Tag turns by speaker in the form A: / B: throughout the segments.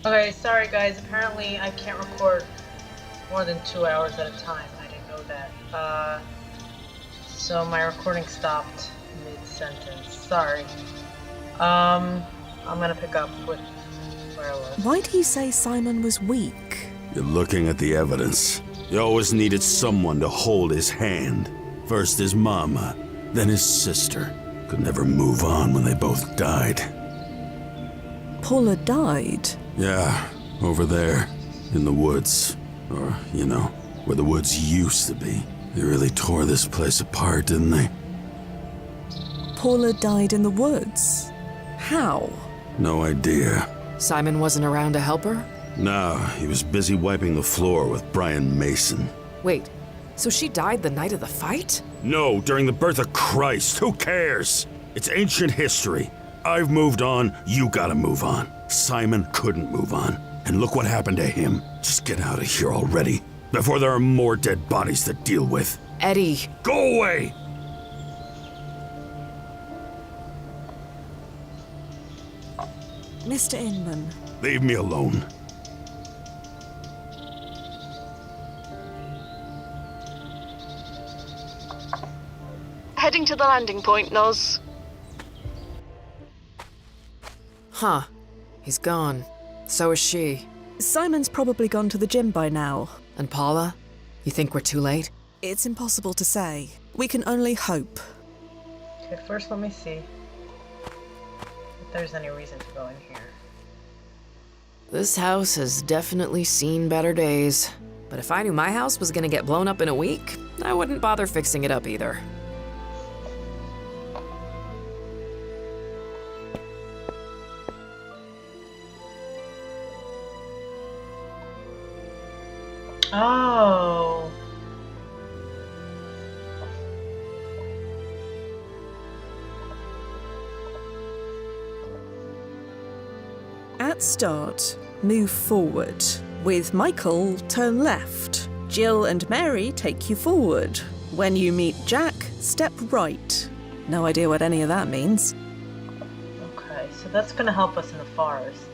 A: Okay, sorry guys, apparently I can't record more than 2 hours at a time. I didn't know that. So my recording stopped mid-sentence. Sorry. I'm gonna pick up with where I was.
B: Why do you say Simon was weak?
C: You're looking at the evidence. You always needed someone to hold his hand. First his mama, then his sister. Could never move on when they both died.
B: Paula died?
C: Yeah, over there, in the woods. Or, you know, where the woods used to be. They really tore this place apart, didn't they?
B: Paula died in the woods? How?
C: No idea.
D: Simon wasn't around to help her?
C: No, he was busy wiping the floor with Brian Mason.
D: Wait, so she died the night of the fight?
C: No, during the birth of Christ. Who cares? It's ancient history. I've moved on, you gotta move on. Simon couldn't move on. And look what happened to him. Just get out of here already, before there are more dead bodies to deal with.
D: Eddie!
C: Go away!
B: Mr. Inman.
C: Leave me alone.
E: Heading to the landing point, Noz.
D: Huh. He's gone. So is she.
B: Simon's probably gone to the gym by now.
D: And Paula? You think we're too late?
B: It's impossible to say. We can only hope.
A: Okay, first let me see if there's any reason to go in here.
D: This house has definitely seen better days. But if I knew my house was gonna get blown up in a week, I wouldn't bother fixing it up either.
A: Oh.
B: At start, move forward. With Michael, turn left. Jill and Mary take you forward. When you meet Jack, step right. No idea what any of that means.
A: Okay, so that's gonna help us in the forest.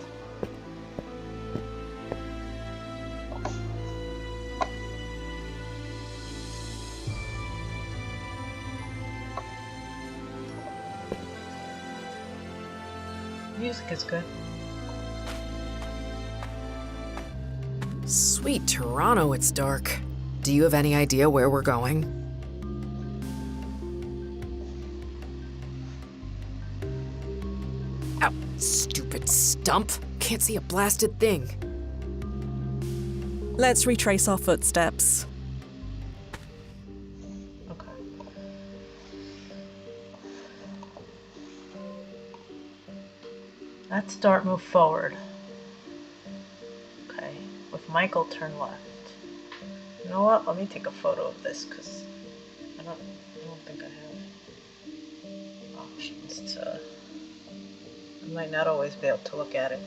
A: Music is good.
D: Sweet Toronto, it's dark. Do you have any idea where we're going? Ow, stupid stump. Can't see a blasted thing.
B: Let's retrace our footsteps.
A: Okay. Let's start, move forward. Okay, with Michael, turn left. You know what? Let me take a photo of this because I don't think I have options to. I might not always be able to look at it.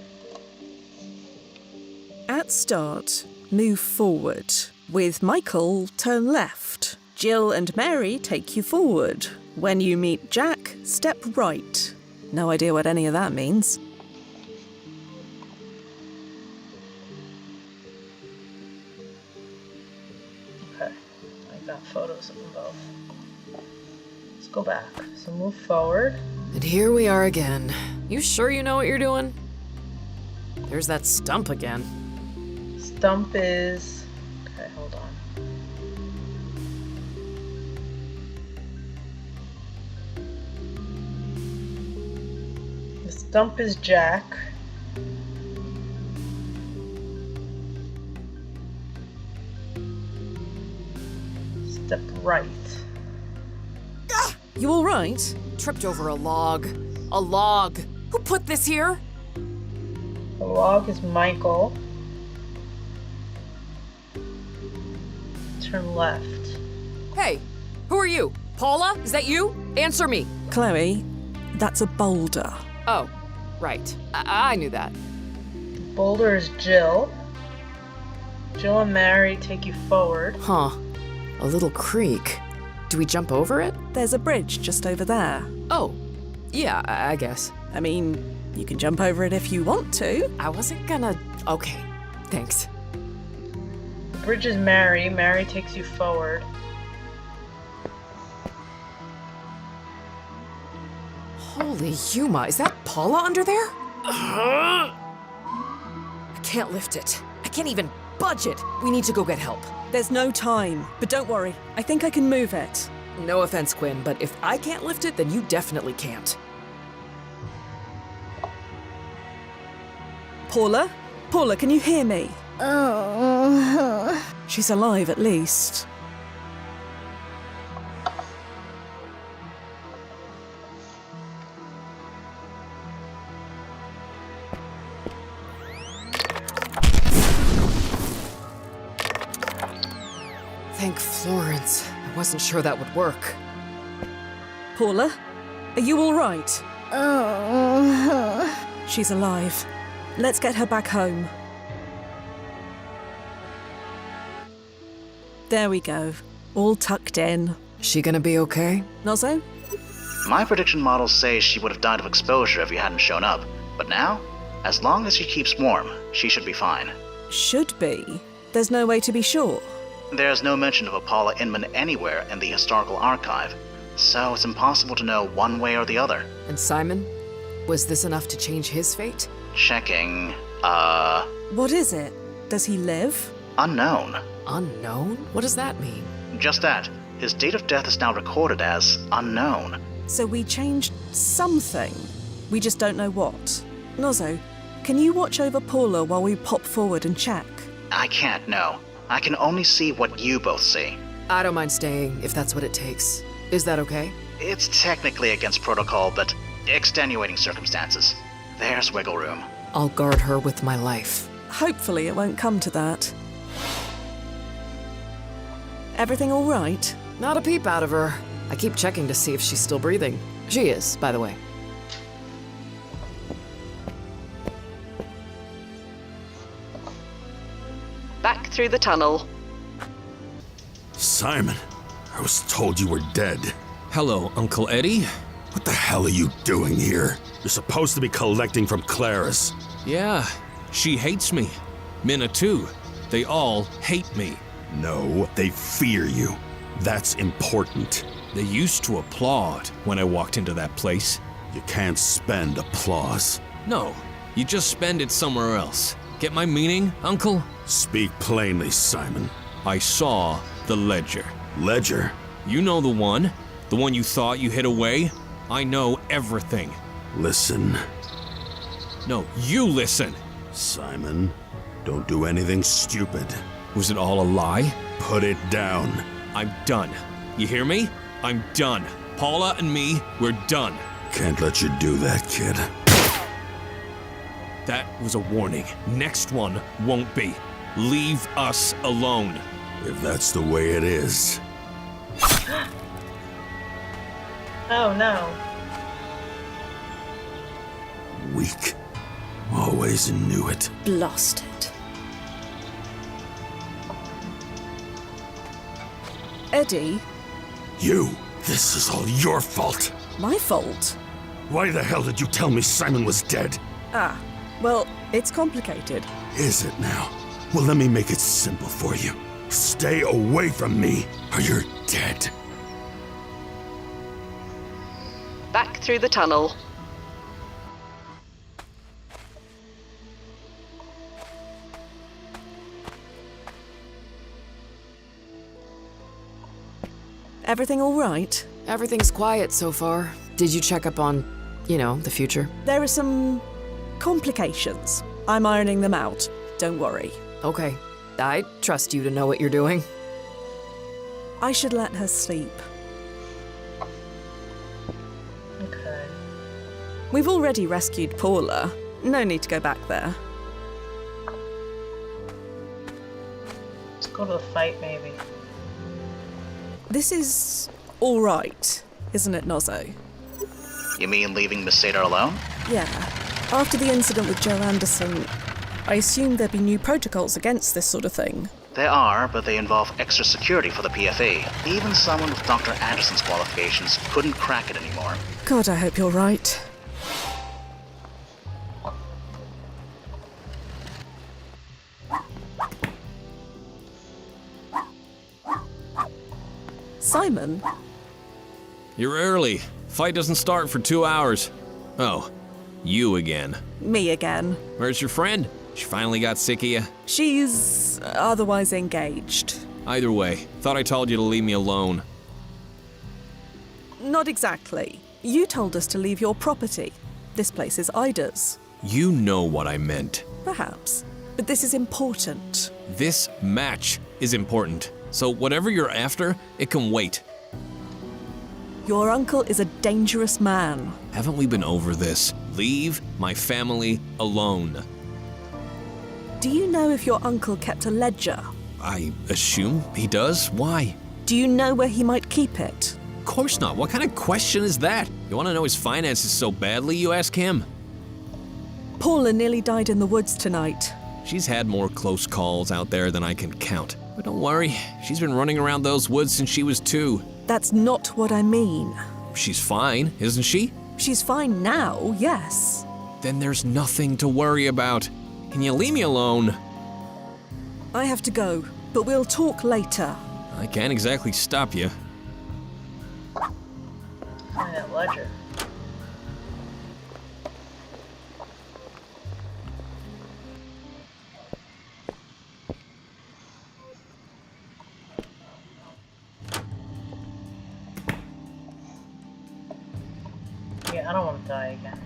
B: At start, move forward. With Michael, turn left. Jill and Mary take you forward. When you meet Jack, step right. No idea what any of that means.
A: Okay, I got photos of them both. Let's go back. So move forward.
D: And here we are again. You sure you know what you're doing? There's that stump again.
A: Stump is... Okay, hold on. The stump is Jack. Step right.
B: You all right?
D: Tripped over a log. A log. Who put this here?
A: The log is Michael. Turn left.
D: Hey, who are you? Paula? Is that you? Answer me.
B: Chloe, that's a boulder.
D: Oh, right. I knew that.
A: Boulder is Jill. Jill and Mary take you forward.
D: Huh. A little creek. Do we jump over it?
B: There's a bridge just over there.
D: Oh, Yeah, I guess.
B: I mean, you can jump over it if you want to.
D: I wasn't gonna... Okay, thanks.
A: The bridge is Mary. Mary takes you forward.
D: Holy Yuma, is that Paula under there? I can't lift it. I can't even budge it. We need to go get help.
B: There's no time, but don't worry. I think I can move it.
D: No offense, Quinn, but if I can't lift it, then you definitely can't.
B: Paula? Paula, can you hear me?
F: Oh.
B: She's alive, at least.
D: Thank Florence. I wasn't sure that would work.
B: Paula? Are you all right?
F: Oh.
B: She's alive. Let's get her back home. There we go. All tucked in.
D: She gonna be okay?
B: Nozzo?
G: My prediction models say she would have died of exposure if you hadn't shown up. But now, as long as she keeps warm, she should be fine.
B: Should be. There's no way to be sure.
G: There's no mention of a Paula Inman anywhere in the historical archive, so it's impossible to know one way or the other.
D: And Simon? Was this enough to change his fate?
G: Checking,
B: What is it? Does he live?
G: unknown.
D: Unknown? What does that mean?
G: Just that. His date of death is now recorded as unknown.
B: So we changed something. We just don't know what. Nozzo, can you watch over Paula while we pop forward and check?
G: I can't know. I can only see what you both see.
D: I don't mind staying, if that's what it takes. Is that okay?
G: It's technically against protocol, but extenuating circumstances. There's wiggle room.
D: I'll guard her with my life.
B: Hopefully it won't come to that. Everything all right?
D: Not a peep out of her. I keep checking to see if she's still breathing. She is, by the way.
E: Back through the tunnel.
C: Simon, I was told you were dead.
H: Hello, Uncle Eddie.
C: What the hell are you doing here? You're supposed to be collecting from Clara's.
H: Yeah, she hates me. Minna too. They all hate me.
C: No, they fear you. That's important.
H: They used to applaud when I walked into that place.
C: You can't spend applause.
H: No, you just spend it somewhere else. Get my meaning, Uncle?
C: Speak plainly, Simon.
H: I saw the ledger.
C: Ledger?
H: You know the one you thought you hid away? I know everything.
C: Listen.
H: No, you listen.
C: Simon, don't do anything stupid.
H: Was it all a lie?
C: Put it down.
H: I'm done. You hear me? I'm done. Paula and me, we're done.
C: Can't let you do that, kid.
H: That was a warning. Next one won't be. Leave us alone.
C: If that's the way it is.
A: Oh no.
C: Weak. Always knew it.
F: Blasted.
B: Eddie?
C: You! This is all your fault!
B: My fault?
C: Why the hell did you tell me Simon was dead?
B: Ah, well, it's complicated.
C: Is it now? Well, let me make it simple for you. Stay away from me, or you're dead.
E: Back through the tunnel.
B: Everything all right?
D: Everything's quiet so far. Did you check up on, the future?
B: There are some complications. I'm ironing them out. Don't worry.
D: Okay. I trust you to know what you're doing.
B: I should let her sleep.
A: Okay.
B: We've already rescued Paula. No need to go back there.
A: Let's go to the fight, maybe.
B: This is all right, isn't it, Nozzo?
G: You mean leaving Miss Sadar alone?
B: Yeah. After the incident with Joe Anderson, I assumed there'd be new protocols against this sort of thing.
G: There are, but they involve extra security for the PFA. Even someone with Dr. Anderson's qualifications couldn't crack it anymore.
B: God, I hope you're right. Simon?
H: You're early. Fight doesn't start for 2 hours. Oh, you again.
B: Me again.
H: Where's your friend? She finally got sick of you?
B: She's otherwise engaged.
H: Either way, thought I told you to leave me alone.
B: Not exactly. You told us to leave your property. This place is Ida's.
H: You know what I meant.
B: Perhaps. But this is important.
H: This match is important. So whatever you're after, it can wait.
B: Your uncle is a dangerous man.
H: Haven't we been over this? Leave my family alone.
B: Do you know if your uncle kept a ledger?
H: I assume he does. Why?
B: Do you know where he might keep it?
H: Of course not. What kind of question is that? You want to know his finances so badly, you ask him?
B: Paula nearly died in the woods tonight.
H: She's had more close calls out there than I can count. But don't worry, she's been running around those woods since she was 2.
B: That's not what I mean.
H: She's fine, isn't she?
B: She's fine now, yes.
H: Then there's nothing to worry about. Can you leave me alone?
B: I have to go, but we'll talk later.
H: I can't exactly stop you.
A: Find that ledger. Yeah, I don't want to die again.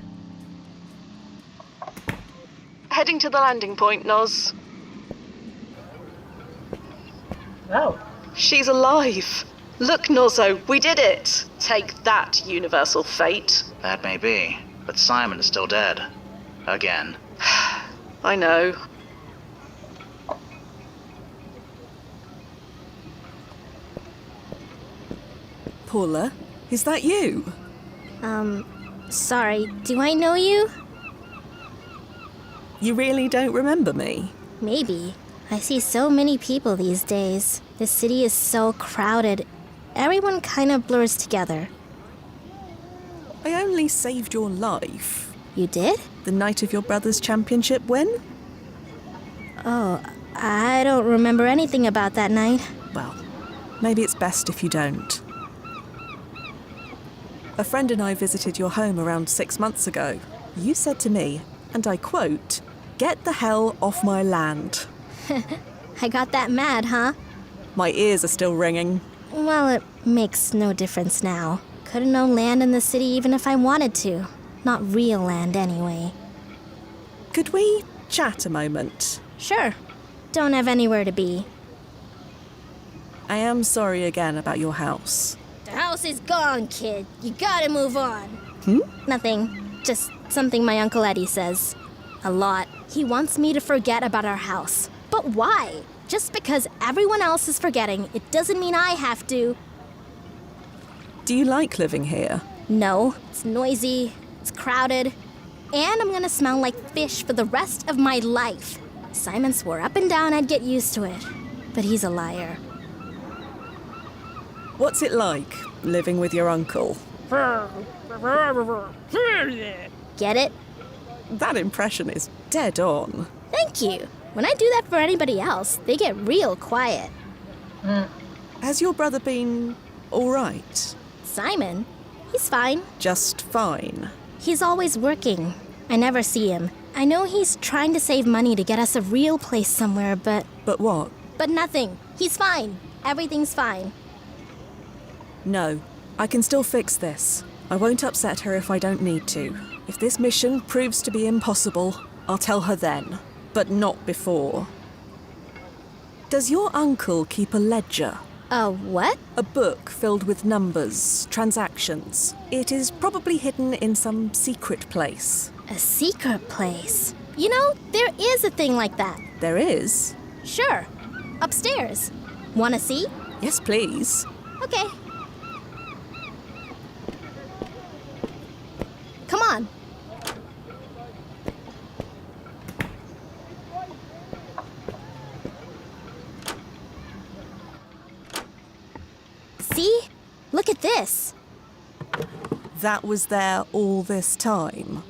E: Heading to the landing point, Noz.
A: Oh.
E: She's alive. Look, Nozzo, we did it. Take that, universal fate.
G: That may be, but Simon is still dead. Again.
E: I know.
B: Paula, is that you?
F: Sorry, do I know you?
B: You really don't remember me?
F: Maybe. I see so many people these days. The city is so crowded. Everyone kind of blurs together.
B: I only saved your life.
F: You did?
B: The night of your brother's championship win?
F: Oh, I don't remember anything about that night.
B: Well, maybe it's best if you don't. A friend and I visited your home around 6 months ago. You said to me, and I quote, "Get the hell off my land."
F: I got that mad, huh?
B: My ears are still ringing.
F: Well, it makes no difference now. Couldn't own land in the city even if I wanted to. Not real land, anyway.
B: Could we chat a moment?
F: Sure. Don't have anywhere to be.
B: I am sorry again about your house.
F: The house is gone, kid. You gotta move on. Nothing. Just something my Uncle Eddie says. A lot. He wants me to forget about our house. But why? Just because everyone else is forgetting, it doesn't mean I have to.
B: Do you like living here?
F: No. It's noisy. It's crowded. And I'm gonna smell like fish for the rest of my life. Simon swore up and down I'd get used to it. But he's a liar.
B: What's it like, living with your uncle?
F: Get it?
B: That impression is dead on.
F: Thank you. When I do that for anybody else, they get real quiet.
B: Has your brother been all right?
F: Simon? He's fine.
B: Just fine.
F: He's always working. I never see him. I know he's trying to save money to get us a real place somewhere, but...
B: But what?
F: But nothing. He's fine. Everything's fine.
B: No, I can still fix this. I won't upset her if I don't need to. If this mission proves to be impossible, I'll tell her then. But not before. Does your uncle keep a ledger?
F: What?
B: A book filled with numbers, transactions. It is probably hidden in some secret place.
F: A secret place? You know, there is a thing like that.
B: There is?
F: Sure. Upstairs. Wanna see?
B: Yes, please.
F: Okay. Come on. See? Look at this.
B: That was there all this time?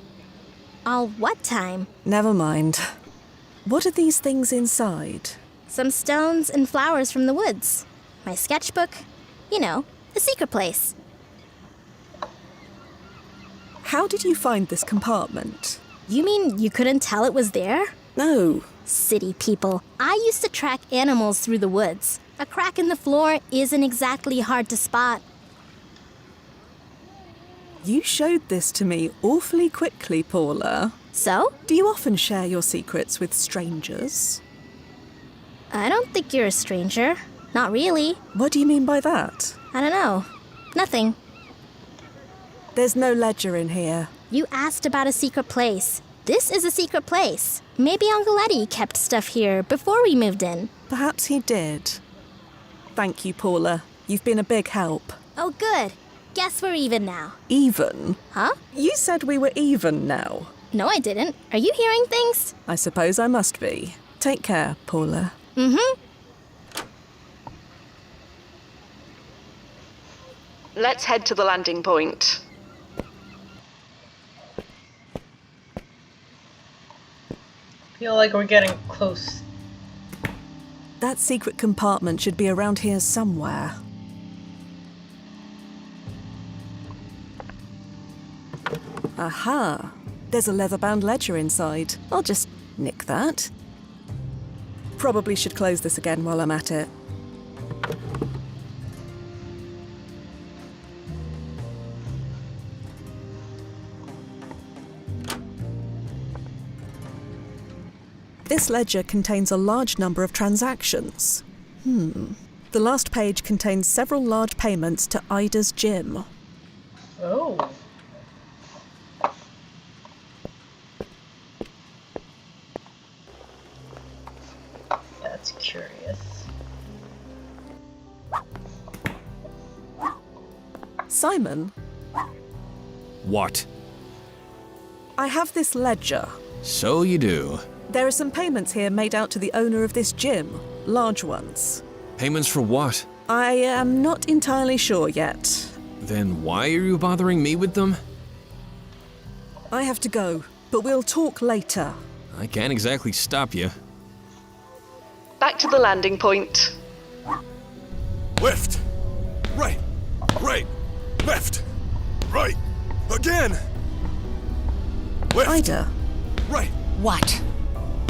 F: All what time?
B: Never mind. What are these things inside?
F: Some stones and flowers from the woods. My sketchbook. You know, a secret place.
B: How did you find this compartment?
F: You mean you couldn't tell it was there?
B: No.
F: City people. I used to track animals through the woods. A crack in the floor isn't exactly hard to spot.
B: You showed this to me awfully quickly, Paula.
F: So?
B: Do you often share your secrets with strangers?
F: I don't think you're a stranger. Not really.
B: What do you mean by that?
F: I don't know. Nothing.
B: There's no ledger in here.
F: You asked about a secret place. This is a secret place. Maybe Uncle Eddie kept stuff here before we moved in.
B: Perhaps he did. Thank you, Paula. You've been a big help.
F: Oh, good. Guess we're even now.
B: Even?
F: Huh?
B: You said we were even now.
F: No, I didn't. Are you hearing things?
B: I suppose I must be. Take care, Paula.
F: Mm-hmm.
E: Let's head to the landing point.
A: Feel like we're getting close.
B: That secret compartment should be around here somewhere. Aha! There's a leather-bound ledger inside. I'll just nick that. Probably should close this again while I'm at it. This ledger contains a large number of transactions. The last page contains several large payments to Ida's gym.
A: Oh. That's curious.
B: Simon,
H: What?
B: I have this ledger.
H: So you do.
B: There are some payments here made out to the owner of this gym. Large ones.
H: Payments for what?
B: I am not entirely sure yet.
H: Then why are you bothering me with them?
B: I have to go, but we'll talk later.
H: I can't exactly stop you.
E: Back to the landing point.
C: Left. Right. Right. Left. Right. Again. Left.
B: Ida.
C: Right.
I: What?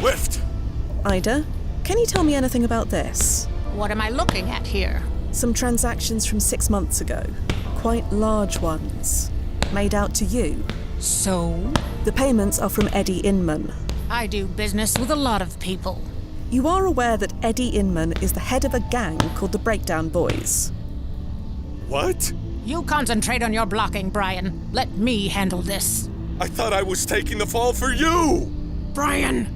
C: Left.
B: Ida, can you tell me anything about this?
I: What am I looking at here?
B: Some transactions from 6 months ago. Quite large ones. Made out to you.
I: So?
B: The payments are from Eddie Inman.
I: I do business with a lot of people.
B: You are aware that Eddie Inman is the head of a gang called the Breakdown Boys.
C: What?
I: You concentrate on your blocking, Brian. Let me handle this.
C: I thought I was taking the fall for you!
I: Brian!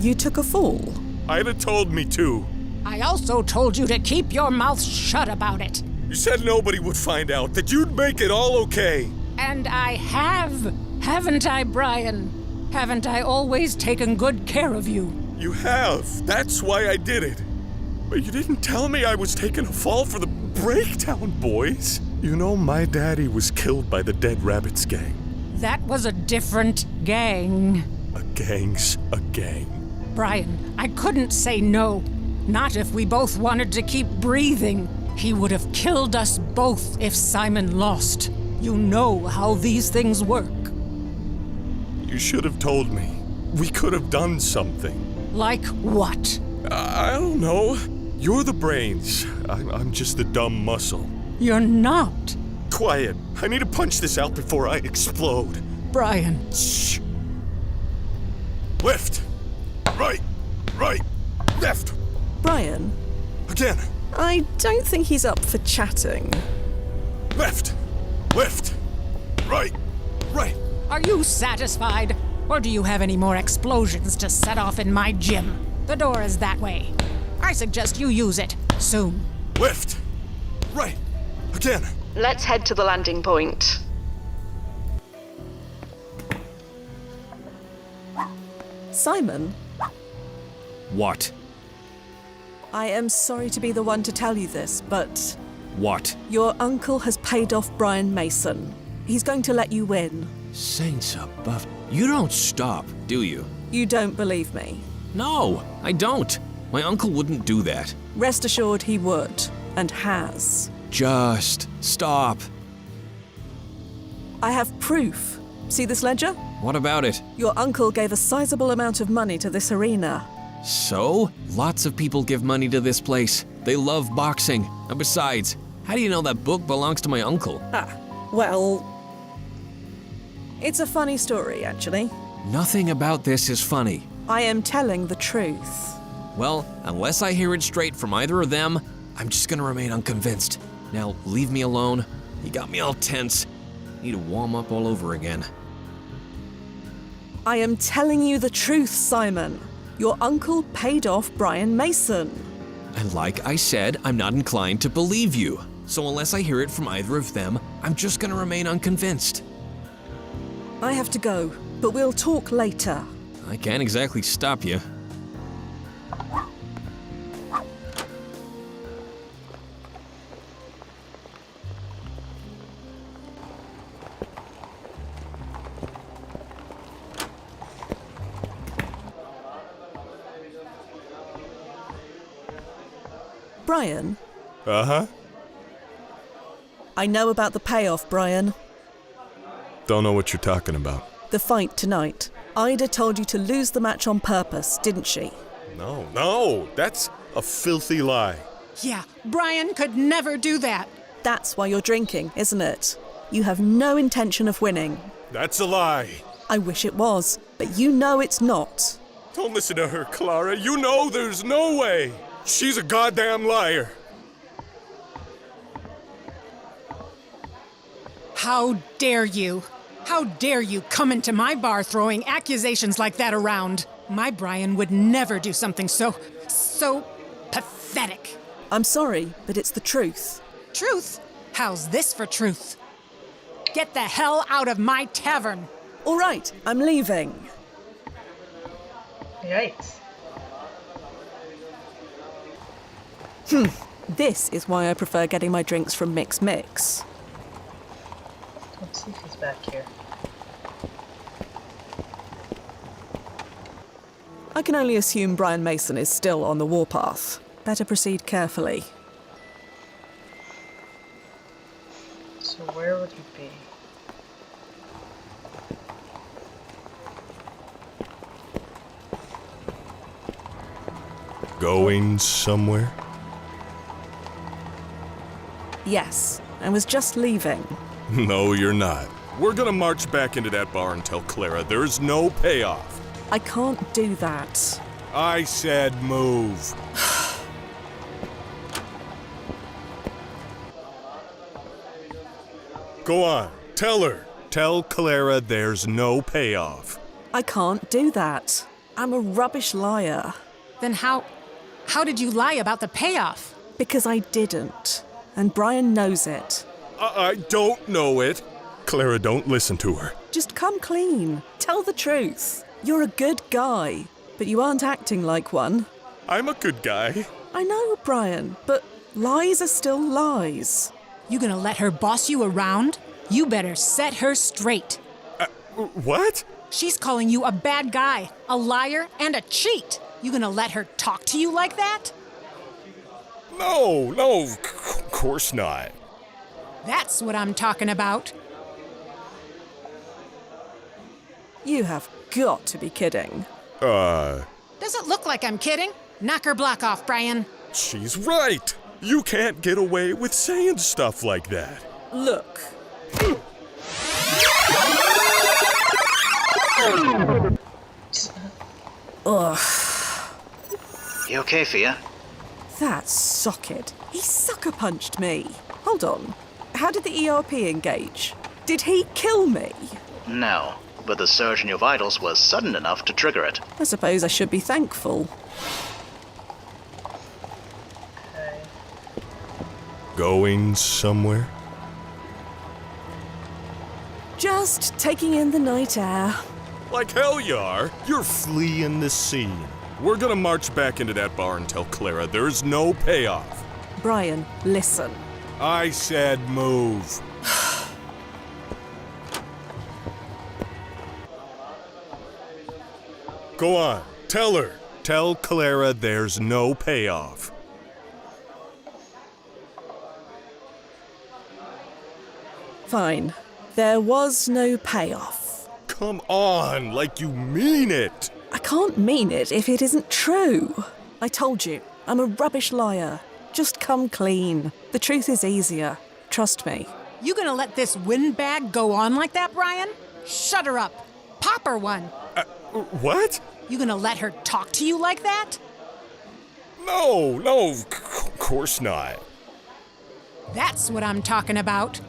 B: You took a fall.
C: Ida told me to.
I: I also told you to keep your mouth shut about it.
C: You said nobody would find out, that you'd make it all okay.
I: And I have, haven't I, Brian? Haven't I always taken good care of you?
C: You have. That's why I did it. But you didn't tell me I was taking a fall for the Breakdown Boys. You know, my daddy was killed by the Dead Rabbits gang.
I: That was a different gang.
C: A gang's a gang.
I: Brian, I couldn't say no. Not if we both wanted to keep breathing. He would have killed us both if Simon lost. You know how these things work.
C: You should have told me. We could have done something.
I: Like what?
C: I don't know. You're the brains. I'm just the dumb muscle.
I: You're not.
C: Quiet. I need to punch this out before I explode.
I: Brian.
C: Shh. Left. Right. Right. Left.
B: Brian,
C: Again.
B: I don't think he's up for chatting.
C: Left. Left. Right. Right.
I: Are you satisfied? Or do you have any more explosions to set off in my gym? The door is that way. I suggest you use it soon.
C: Left. Right. Again.
E: Let's head to the landing point.
B: Simon,
H: What?
B: I am sorry to be the one to tell you this, but
H: What?
B: Your uncle has paid off Brian Mason. He's going to let you win.
H: Saints above. You don't stop, do you?
B: You don't believe me.
H: No, I don't. My uncle wouldn't do that.
B: Rest assured he would, and has.
H: Just stop.
B: I have proof. See this ledger?
H: What about it?
B: Your uncle gave a sizable amount of money to this arena.
H: So? Lots of people give money to this place. They love boxing. And besides, how do you know that book belongs to my uncle?
B: Well, it's a funny story, actually.
H: Nothing about this is funny.
B: I am telling the truth.
H: Well, unless I hear it straight from either of them, I'm just gonna remain unconvinced. Now, leave me alone. You got me all tense. Need to warm up all over again.
B: I am telling you the truth, Simon. Your uncle paid off Brian Mason.
H: And like I said, I'm not inclined to believe you. So unless I hear it from either of them, I'm just gonna remain unconvinced.
B: I have to go, but we'll talk later.
H: I can't exactly stop you.
B: Brian?
J: Uh-huh.
B: I know about the payoff, Brian.
J: Don't know what you're talking about.
B: The fight tonight. Ida told you to lose the match on purpose, didn't she?
J: No, that's a filthy lie.
I: Yeah, Brian could never do that.
B: That's why you're drinking, isn't it? You have no intention of winning.
J: That's a lie.
B: I wish it was, but you know it's not.
J: Don't listen to her, Clara. You know there's no way. She's a goddamn liar.
I: How dare you? How dare you come into my bar throwing accusations like that around? My Brian would never do something so pathetic.
B: I'm sorry, but it's the truth.
I: Truth? How's this for truth? Get the hell out of my tavern.
B: All right, I'm leaving.
A: Yikes.
B: This is why I prefer getting my drinks from Mix Mix.
A: Let's see if he's back here.
B: I can only assume Brian Mason is still on the warpath. Better proceed carefully.
A: So where would he be?
J: Going somewhere?
B: Yes, I was just leaving.
J: No, you're not. We're gonna march back into that bar and tell Clara there's no payoff.
B: I can't do that.
J: I said move. Go on, tell her. Tell Clara there's no payoff.
B: I can't do that. I'm a rubbish liar.
I: Then how did you lie about the payoff?
B: Because I didn't. And Brian knows it.
J: I don't know it. Clara, don't listen to her.
B: Just come clean. Tell the truth. You're a good guy, but you aren't acting like one.
J: I'm a good guy.
B: I know, Brian, but lies are still lies.
I: You gonna let her boss you around? You better set her straight.
J: What?
I: She's calling you a bad guy, a liar, and a cheat. You gonna let her talk to you like that?
J: No, of course not.
I: That's what I'm talking about.
B: You have got to be kidding.
I: Does it look like I'm kidding? Knock her block off, Brian.
J: She's right. You can't get away with saying stuff like that.
B: Look. Ugh.
G: You okay, Fia?
B: That socket. He sucker punched me. Hold on. How did the ERP engage? Did he kill me?
G: No, but the surge in your vitals was sudden enough to trigger it.
B: I suppose I should be thankful.
A: Okay.
J: Going somewhere?
B: Just taking in the night air.
J: Like hell you are. You're fleeing the scene. We're gonna march back into that bar and tell Clara there's no payoff.
B: Brian, listen.
J: I said move. Go on, tell her. Tell Clara there's no payoff.
B: Fine. There was no payoff.
J: Come on, like you mean it.
B: I can't mean it if it isn't true. I told you, I'm a rubbish liar. Just come clean. The truth is easier. Trust me.
I: You gonna let this windbag go on like that, Brian? Shut her up. Pop her one.
J: What?
I: You gonna let her talk to you like that?
J: No, of course not.
I: That's what I'm talking about.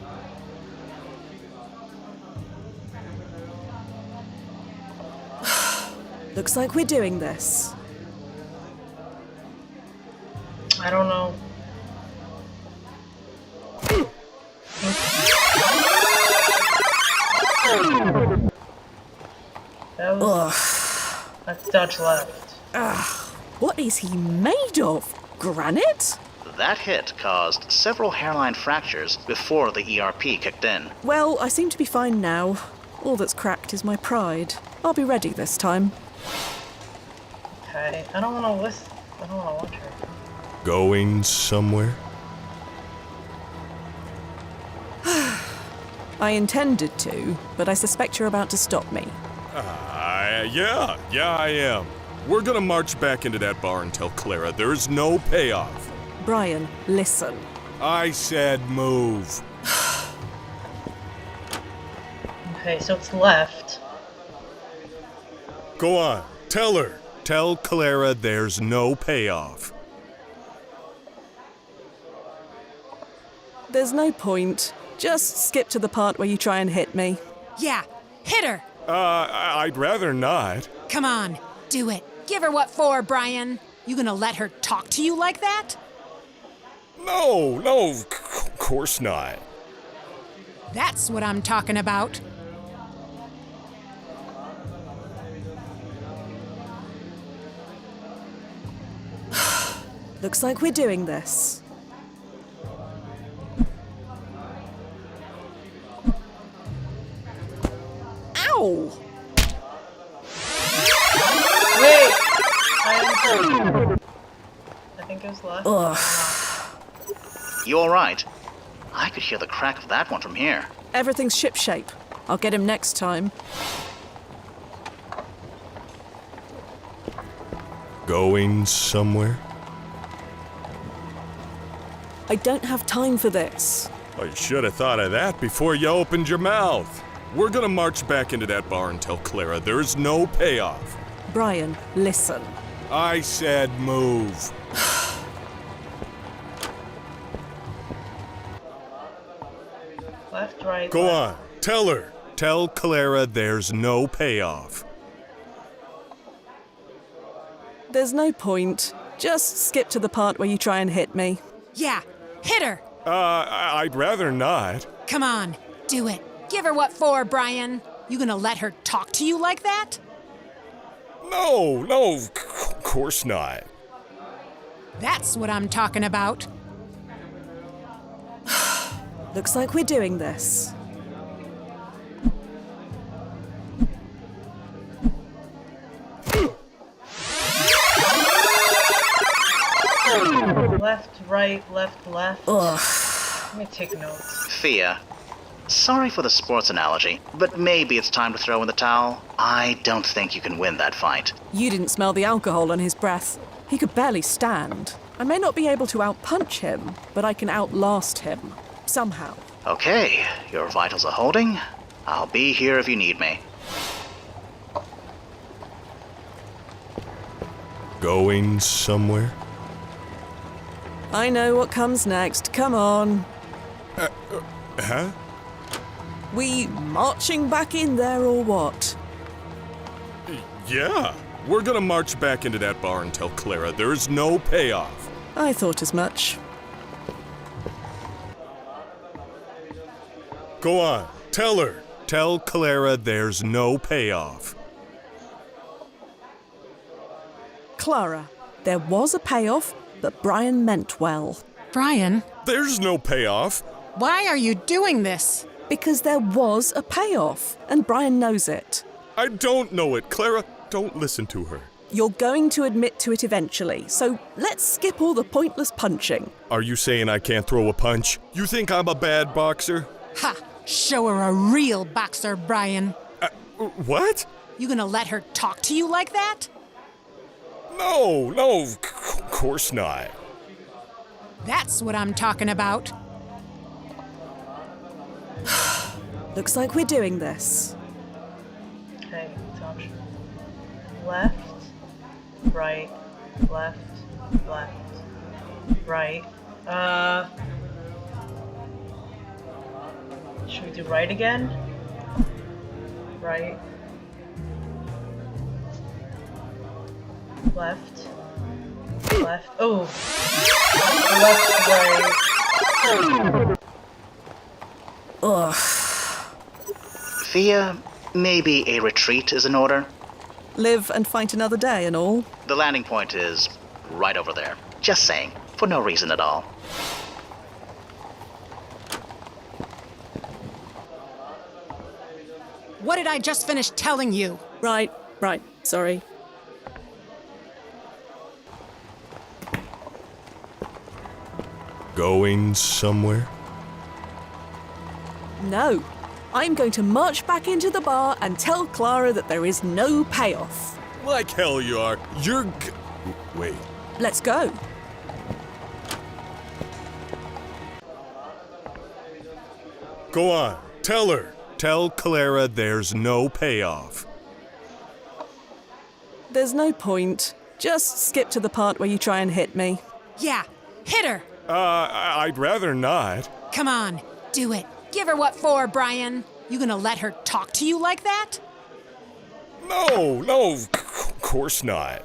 B: Looks like we're doing this.
A: I don't know. That's dodge left.
B: What is he made of? Granite?
G: That hit caused several hairline fractures before the ERP kicked in.
B: Well, I seem to be fine now. All that's cracked is my pride. I'll be ready this time.
A: Okay, I don't want to listen. I don't want to watch her.
J: Going somewhere?
B: I intended to, but I suspect you're about to stop me.
J: Yeah, I am. We're gonna march back into that bar and tell Clara there's no payoff.
B: Brian, listen.
J: I said move.
A: Okay, so it's left.
J: Go on, tell her. Tell Clara there's no payoff.
B: There's no point. Just skip to the part where you try and hit me.
I: Yeah, hit her.
J: I'd rather not.
I: Come on, do it. Give her what for, Brian. You gonna let her talk to you like that?
J: No, of course not.
I: That's what I'm talking about.
B: Looks like we're doing this. Ow!
A: Wait! I think it was left.
G: You alright? I could hear the crack of that one from here.
B: Everything's shipshape. I'll get him next time.
J: Going somewhere?
B: I don't have time for this.
J: I should have thought of that before you opened your mouth. We're gonna march back into that bar and tell Clara there's no payoff.
B: Brian, listen.
J: I said move.
A: Left, right.
J: Go
A: left.
J: on, tell her. Tell Clara there's no payoff.
B: There's no point. Just skip to the part where you try and hit me.
I: Yeah, hit her.
J: I'd rather not.
I: Come on, do it. Give her what for, Brian. You gonna let her talk to you like that?
J: No, of course not.
I: That's what I'm talking about.
B: Looks like we're doing this.
A: Left, right, left. Let me take notes.
G: Thea, sorry for the sports analogy, but maybe it's time to throw in the towel. I don't think you can win that fight.
B: You didn't smell the alcohol on his breath. He could barely stand. I may not be able to outpunch him, but I can outlast him. Somehow.
G: Okay, your vitals are holding. I'll be here if you need me.
J: Going somewhere?
B: I know what comes next. Come on.
J: Huh?
B: We marching back in there or what?
J: Yeah. We're gonna march back into that bar and tell Clara there's no payoff.
B: I thought as much.
J: Go on, tell her. Tell Clara there's no payoff.
B: Clara, there was a payoff, but Brian meant well.
I: Brian,
J: There's no payoff.
I: why are you doing this?
B: Because there was a payoff, and Brian knows it.
J: I don't know it, Clara. Don't listen to her.
B: You're going to admit to it eventually, so let's skip all the pointless punching.
J: Are you saying I can't throw a punch? You think I'm a bad boxer?
I: Ha! Show her a real boxer, Brian.
J: What?
I: You gonna let her talk to you like that?
J: No, of course not.
I: That's what I'm talking about.
B: Looks like we're doing this.
A: Okay, it's option. Left, right, left, right. Should we do right again? Right. Left. Oh. Left, right.
B: Ugh.
G: Thea, maybe a retreat is in order?
B: Live and fight another day and all.
G: The landing point is right over there. Just saying, for no reason at all.
I: What did I just finish telling you?
B: Right, sorry.
J: Going somewhere?
B: No. I'm going to march back into the bar and tell Clara that there is no payoff.
J: Like hell you are. Wait.
B: Let's go.
J: Go on. Tell her. Tell Clara there's no payoff.
B: There's no point. Just skip to the part where you try and hit me.
I: Yeah, hit her.
J: I'd rather not.
I: Come on, do it. Give her what for, Brian. You gonna let her talk to you like that?
J: No, of course not.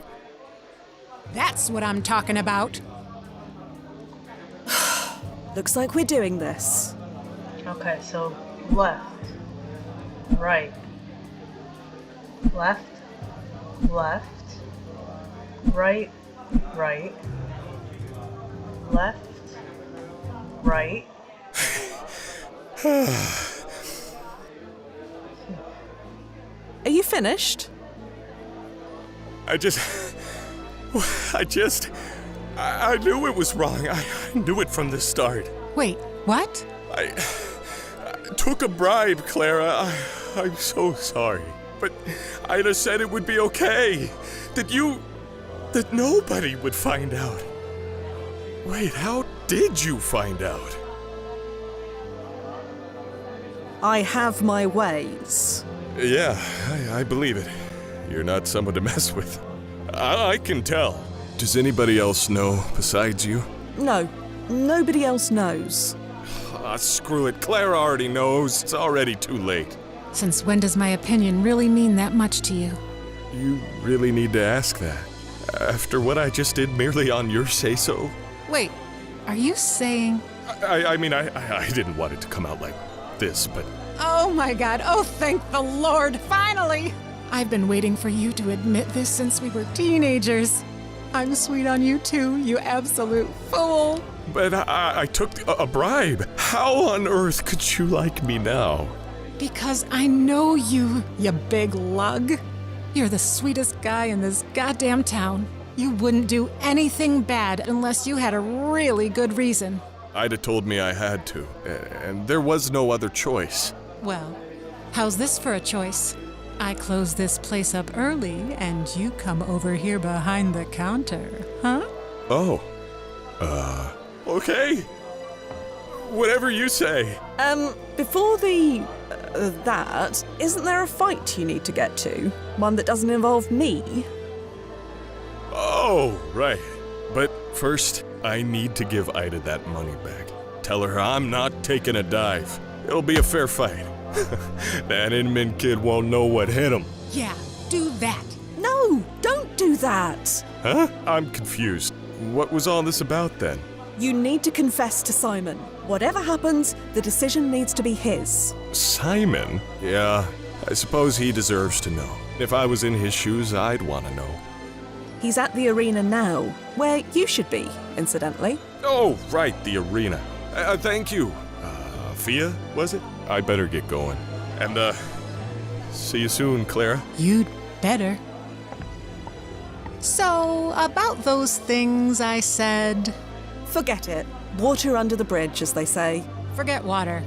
I: That's what I'm talking about.
B: Looks like we're doing this.
A: Okay, so left, right, left, right, left, right.
B: Are you finished?
J: I knew it was wrong. I knew it from the start.
I: Wait, what?
J: I took a bribe, Clara. I'm so sorry. But I'd have said it would be okay. That nobody would find out. Wait, how did you find out?
B: I have my ways.
J: Yeah, I believe it. You're not someone to mess with. I can tell. Does anybody else know besides you?
B: No, nobody else knows.
J: Screw it. Clara already knows. It's already too late.
I: Since when does my opinion really mean that much to you?
J: You really need to ask that. After what I just did merely on your say-so?
I: Wait, are you saying...
J: I mean, I didn't want it to come out like this, but...
I: Oh my god, oh thank the Lord, finally! I've been waiting for you to admit this since we were teenagers. I'm sweet on you too, you absolute fool.
J: But I took a bribe. How on earth could you like me now?
I: Because I know you, you big lug. You're the sweetest guy in this goddamn town. You wouldn't do anything bad unless you had a really good reason.
J: I'd have told me I had to, and there was no other choice.
I: Well, how's this for a choice? I close this place up early, and you come over here behind the counter, huh?
J: Oh. Okay. Whatever you say.
B: Before that, isn't there a fight you need to get to? One that doesn't involve me?
J: Oh, right. But first, I need to give Ida that money back. Tell her I'm not taking a dive. It'll be a fair fight. That Inman kid won't know what hit him.
I: Yeah, do that.
B: No, don't do that.
J: Huh? I'm confused. What was all this about then?
B: You need to confess to Simon. Whatever happens, the decision needs to be his.
J: Simon? Yeah, I suppose he deserves to know. If I was in his shoes, I'd want to know.
B: He's at the arena now, where you should be, incidentally.
J: Oh, right, the arena. Thank you. Fia, was it? I better get going. And, see you soon, Clara.
I: You'd better. So, about those things I said.
B: Forget it. Water under the bridge, as they say.
I: Forget water.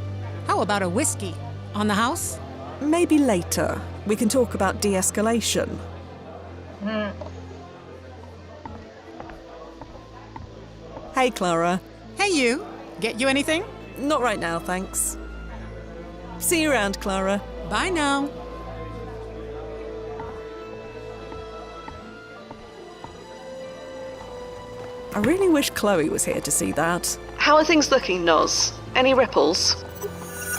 I: How about a whiskey? On the house?
B: Maybe later. We can talk about de-escalation. Hey, Clara.
I: Hey, you. Get you anything?
B: Not right now, thanks. See you around, Clara.
I: Bye now.
B: I really wish Chloe was here to see that.
E: How are things looking, Noz? Any ripples?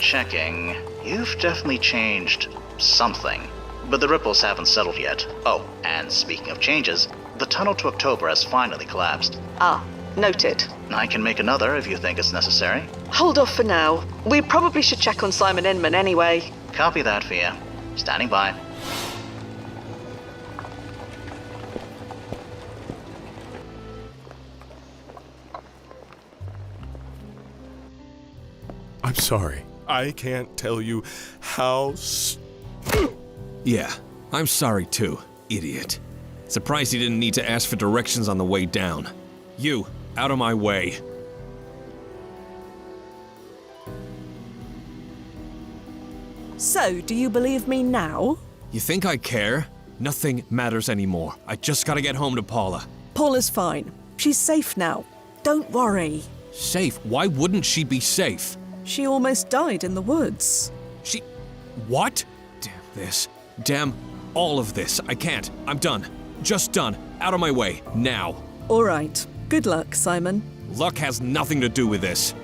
G: Checking. You've definitely changed something. But the ripples haven't settled yet. Oh, and speaking of changes, the tunnel to October has finally collapsed.
E: Ah, noted.
G: I can make another if you think it's necessary.
E: Hold off for now. We probably should check on Simon Inman anyway.
G: Copy that, Fia. Standing by.
J: I'm sorry. I can't tell you how
H: Yeah, I'm sorry too, idiot. Surprised he didn't need to ask for directions on the way down. You, out of my way.
B: So, do you believe me now?
H: You think I care? Nothing matters anymore. I just gotta get home to Paula.
B: Paula's fine. She's safe now. Don't worry.
H: Safe? Why wouldn't she be safe?
B: She almost died in the woods.
H: She... What? Damn this. Damn all of this. I can't. I'm done. Just done. Out of my way. Now.
B: All right. Good luck, Simon.
H: Luck has nothing to do with this.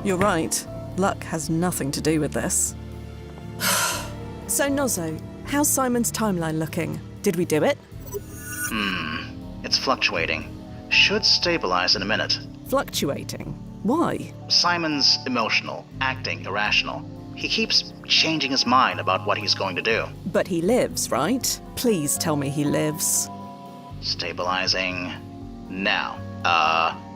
B: You're right. Luck has nothing to do with this. So, Nozzo, how's Simon's timeline looking? Did we do it?
G: It's fluctuating. Should stabilize in a minute.
B: Fluctuating? Why?
G: Simon's emotional, acting irrational. He keeps changing his mind about what he's going to do.
B: But he lives, right? Please tell me he lives.
G: Stabilizing. Now.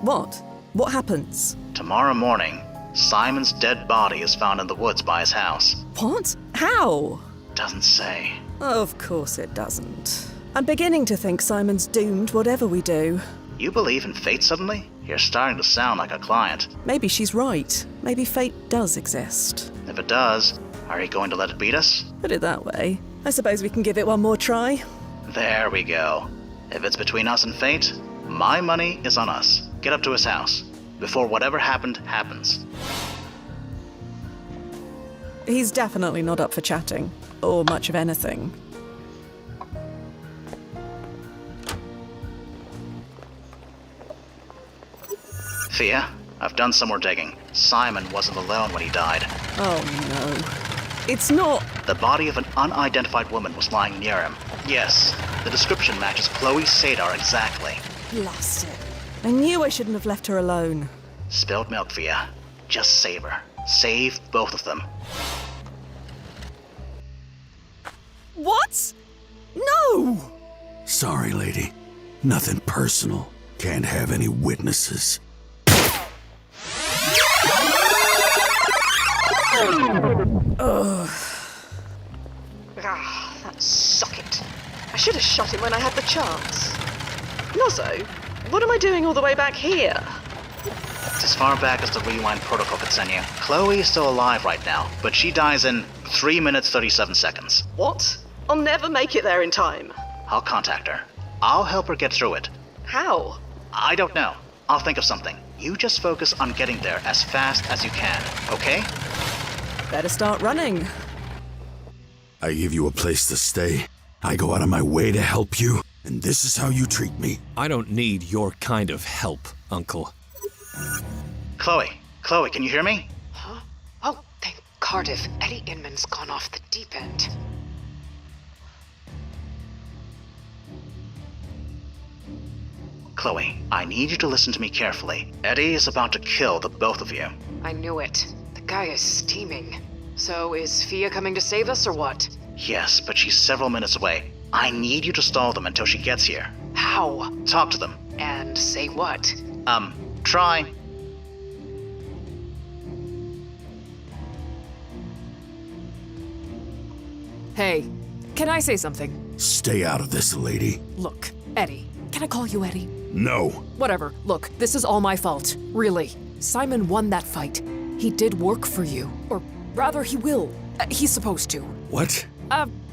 B: What? What happens?
G: Tomorrow morning, Simon's dead body is found in the woods by his house.
B: What? How?
G: Doesn't say.
B: Of course it doesn't. I'm beginning to think Simon's doomed whatever we do.
G: You believe in fate suddenly? You're starting to sound like a client.
B: Maybe she's right. Maybe fate does exist.
G: If it does, are you going to let it beat us?
B: Put it that way. I suppose we can give it one more try.
G: There we go. If it's between us and fate, my money is on us. Get up to his house. Before whatever happened happens.
B: He's definitely not up for chatting. Or much of anything.
G: Fia, I've done some more digging. Simon wasn't alone when he died.
B: Oh no. It's not...
G: The body of an unidentified woman was lying near him. Yes, the description matches Chloe Sadar exactly.
B: Blast it. I knew I shouldn't have left her alone.
G: Spilled milk, Fia. Just save her. Save both of them.
B: What? No!
C: Sorry, lady. Nothing personal. Can't have any witnesses.
E: That socket. I should have shot him when I had the chance. Nozzo, what am I doing all the way back here?
G: It's as far back as the rewind protocol could send you. Chloe is still alive right now, but she dies in 3 minutes 37 seconds.
E: What? I'll never make it there in time.
G: I'll contact her. I'll help her get through it.
E: How?
G: I don't know. I'll think of something. You just focus on getting there as fast as you can, okay?
B: Better start running.
C: I give you a place to stay. I go out of my way to help you, and this is how you treat me.
H: I don't need your kind of help, Uncle.
G: Chloe, can you hear me?
D: Huh? Oh, thank Cardiff. Eddie Inman's gone off the deep end.
G: Chloe, I need you to listen to me carefully. Eddie is about to kill the both of you.
D: I knew it. The guy is steaming. So is Fia coming to save us or what?
G: Yes, but she's several minutes away. I need you to stall them until she gets here.
D: How?
G: Talk to them.
D: And say what?
G: Try.
D: Hey, can I say something?
C: Stay out of this, lady.
D: Look, Eddie. Can I call you Eddie?
C: No.
D: Whatever. Look, this is all my fault. Really. Simon won that fight. He did work for you. Or rather, he will. He's supposed to.
C: What?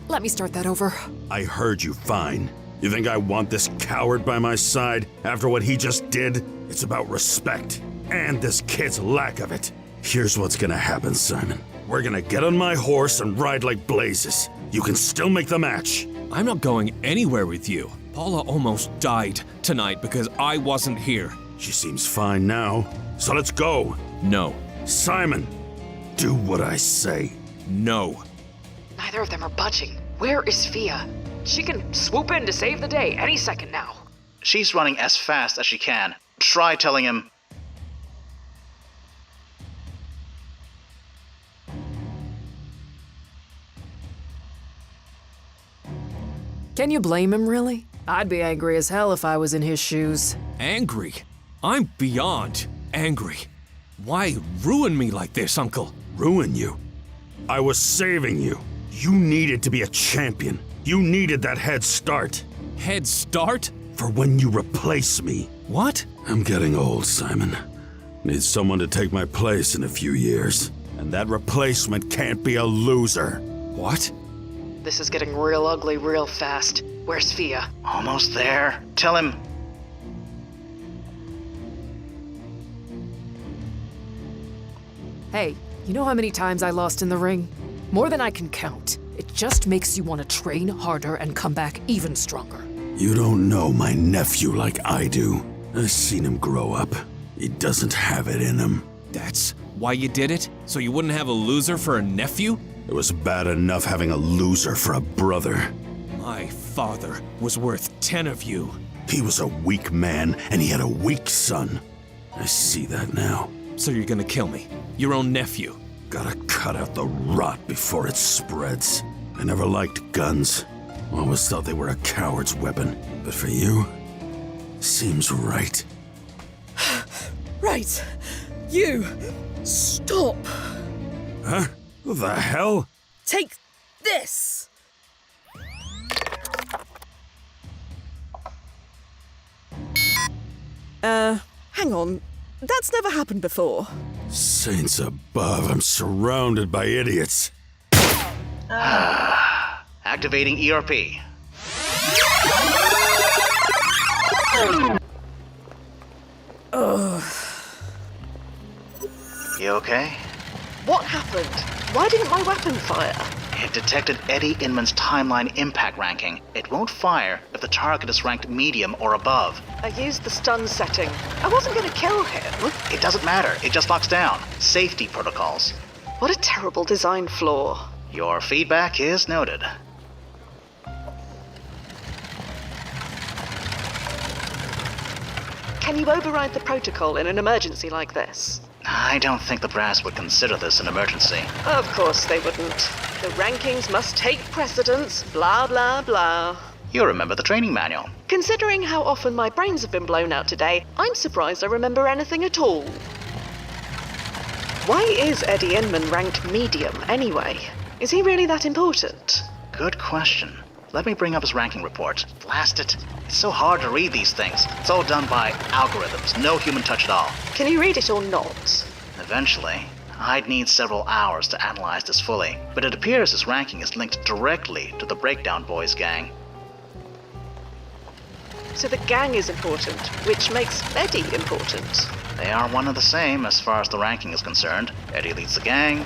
D: Let me start that over.
C: I heard you fine. You think I want this coward by my side after what he just did? It's about respect. And this kid's lack of it. Here's what's gonna happen, Simon. We're gonna get on my horse and ride like blazes. You can still make the match.
H: I'm not going anywhere with you. Paula almost died tonight because I wasn't here.
C: She seems fine now. So let's go.
H: No.
C: Simon, do what I say.
H: No.
D: Neither of them are budging. Where is Fia? She can swoop in to save the day any second now.
G: She's running as fast as she can. Try telling him.
D: Can you blame him, really? I'd be angry as hell if I was in his shoes.
H: Angry? I'm beyond angry. Why ruin me like this, Uncle?
C: Ruin you? I was saving you. You needed to be a champion. You needed that head start.
H: Head start?
C: For when you replace me.
H: What?
C: I'm getting old, Simon. Need someone to take my place in a few years. And that replacement can't be a loser.
H: What?
D: This is getting real ugly real fast. Where's Fia?
G: Almost there. Tell him.
D: Hey, you know how many times I lost in the ring? More than I can count. It just makes you want to train harder and come back even stronger.
C: You don't know my nephew like I do. I've seen him grow up. He doesn't have it in him.
H: That's why you did it? So you wouldn't have a loser for a nephew?
C: It was bad enough having a loser for a brother.
H: My father was worth 10 of you.
C: He was a weak man, and he had a weak son. I see that now.
H: So you're gonna kill me? Your own nephew?
C: Gotta cut out the rot before it spreads. I never liked guns. Always thought they were a coward's weapon. But for you, seems right.
B: Right. You. Stop.
C: Huh? What the hell?
B: Take this. Hang on. That's never happened before.
C: Saints above, I'm surrounded by idiots.
G: Activating ERP. You okay?
E: What happened? Why didn't my weapon fire?
G: It detected Eddie Inman's timeline impact ranking. It won't fire if the target is ranked medium or above.
E: I used the stun setting. I wasn't going to kill him.
G: It doesn't matter. It just locks down. Safety protocols.
E: What a terrible design flaw.
G: Your feedback is noted.
E: Can you override the protocol in an emergency like this?
G: I don't think the brass would consider this an emergency.
E: Of course they wouldn't. The rankings must take precedence, blah blah blah.
G: You remember the training manual.
E: Considering how often my brains have been blown out today, I'm surprised I remember anything at all. Why is Eddie Inman ranked medium anyway? Is he really that important?
G: Good question. Let me bring up his ranking report. Blast it. It's so hard to read these things. It's all done by algorithms, no human touch at all.
E: Can you read it or not?
G: Eventually. I'd need several hours to analyze this fully, but it appears his ranking is linked directly to the Breakdown Boys gang.
E: So the gang is important, which makes Eddie important.
G: They are one and the same as far as the ranking is concerned. Eddie leads the gang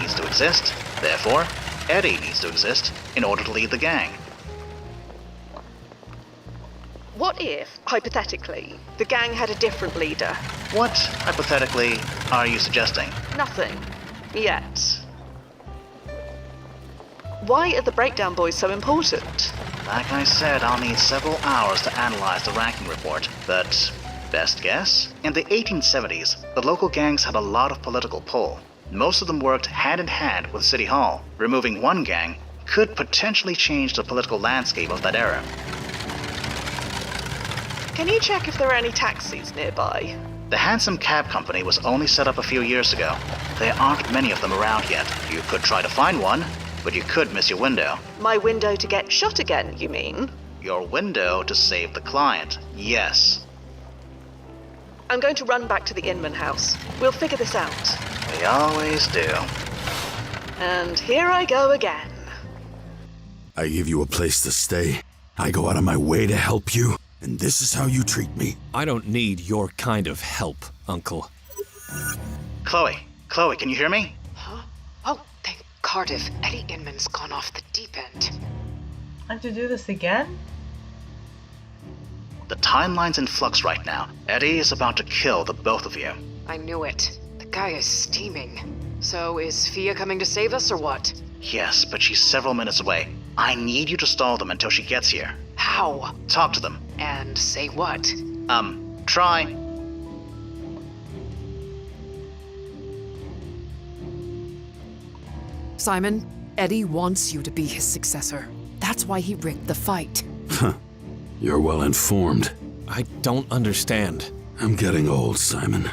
G: needs to exist. Therefore, Eddie needs to exist in order to lead the gang.
E: What if, hypothetically, the gang had a different leader?
G: What, hypothetically, are you suggesting?
E: Nothing. Yet. Why are the Breakdown Boys so important?
G: Like I said, I'll need several hours to analyze the ranking report, but best guess? In the 1870s, the local gangs had a lot of political pull. Most of them worked hand in hand with City Hall. Removing one gang could potentially change the political landscape of that era.
E: Can you check if there are any taxis nearby?
G: The Handsome Cab Company was only set up a few years ago. There aren't many of them around yet. You could try to find one, but you could miss your window.
E: My window to get shot again, you mean?
G: Your window to save the client, yes.
E: I'm going to run back to the Inman house. We'll figure this out.
G: We always do.
E: And here I go again.
C: I give you a place to stay. I go out of my way to help you, and this is how you treat me.
H: I don't need your kind of help, Uncle.
G: Chloe, can you hear me?
D: Huh? Oh, thank Cardiff. Eddie Inman's gone off the deep end.
A: I have to do this again?
G: The timeline's in flux right now. Eddie is about to kill the both of you.
D: I knew it. The guy is steaming. So is Fia coming to save us or what?
G: Yes, but she's several minutes away. I need you to stall them until she gets here.
D: How?
G: Talk to them.
D: And say what?
G: Try.
D: Simon, Eddie wants you to be his successor. That's why he rigged the fight.
C: You're well informed.
H: I don't understand.
C: I'm getting old, Simon.